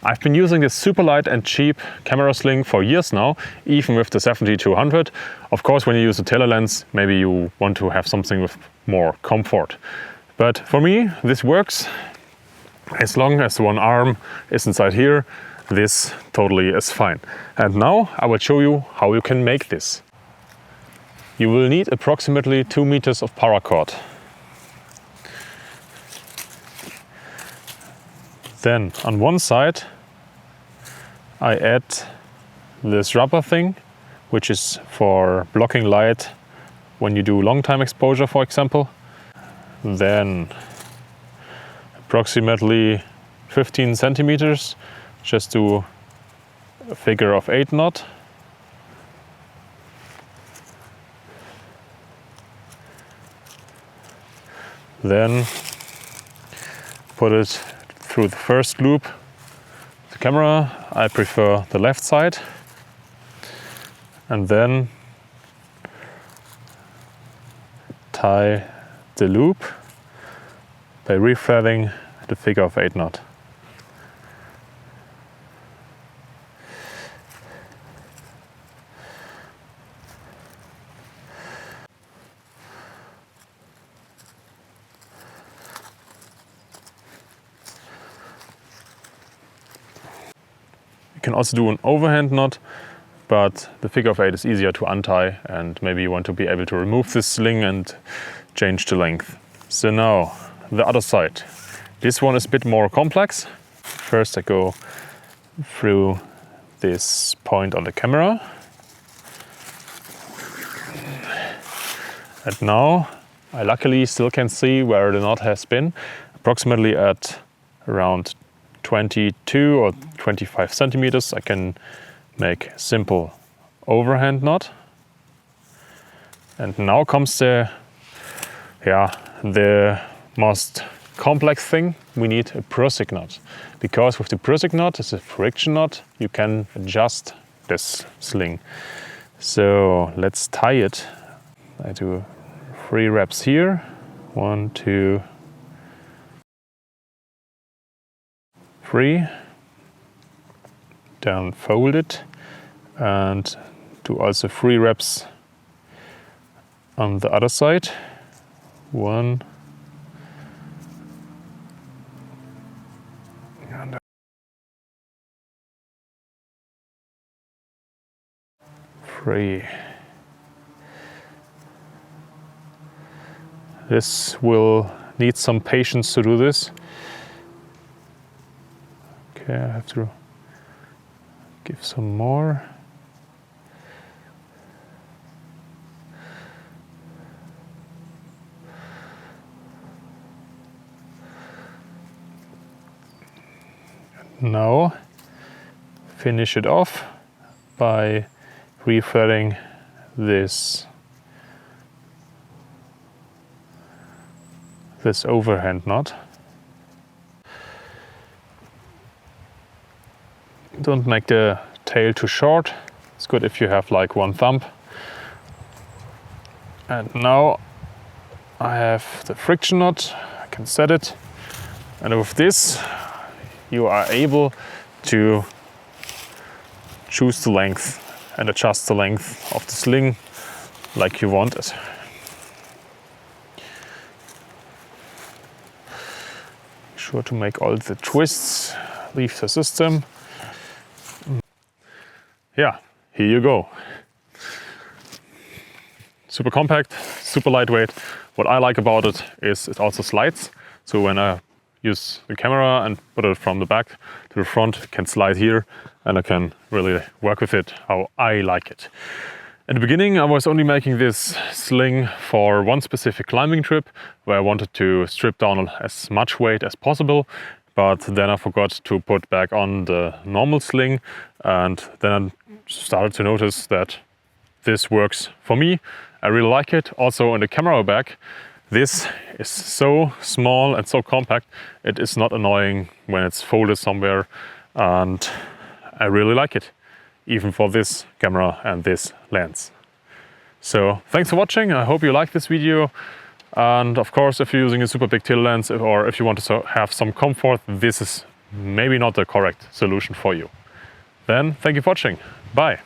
I've been using this super light and cheap camera sling for years now, even with the 70-200. Of course, when you use a tele-lens, maybe you want to have something with more comfort. But for me, this works. As long as one arm is inside here, this totally is fine. And now I will show you how you can make this. You will need approximately 2 meters of paracord. Then on one side I add this rubber thing, which is for blocking light when you do long time exposure, for example. Then approximately 15 centimeters, just do a figure of 8 knot. Then put it through the first loop. The camera, I prefer the left side. And then tie the loop by re-threading the figure of 8 knot. You can also do an overhand knot, but the figure of 8 is easier to untie, and maybe you want to be able to remove this sling and change the length. So now the other side. This one is a bit more complex. First I go through this point on the camera. And now I luckily still can see where the knot has been, approximately at around 22 or 25 centimeters. I can make a simple overhand knot. And now comes the most complex thing. We need a prusik knot, because with the prusik knot, it's a friction knot, you can adjust this sling. So let's tie it. I do 3 reps here. 1, 2, 3. Then fold it and do also 3 reps on the other side. 1, and 3. This will need some patience to do this. Okay, I have to give some more. Now finish it off by re-threading this overhand knot. Don't make the tail too short. It's good if you have like 1 thumb. And now I have the friction knot. I can set it, and with this you are able to choose the length and adjust the length of the sling like you want it. Be sure to make all the twists, leave the system. Yeah, here you go. Super compact, super lightweight. What I like about it is it also slides. So when I use the camera and put it from the back to the front, it can slide here, and I can really work with it how I like it. In the beginning, I was only making this sling for one specific climbing trip where I wanted to strip down as much weight as possible, but then I forgot to put back on the normal sling, and then I started to notice that this works for me. I really like it. Also in the camera bag, this is so small and so compact, it is not annoying when it's folded somewhere, and I really like it, even for this camera and this lens. So thanks for watching. I hope you liked this video, and of course if you're using a super big tele lens, or if you want to have some comfort, this is maybe not the correct solution for you. Then thank you for watching. Bye.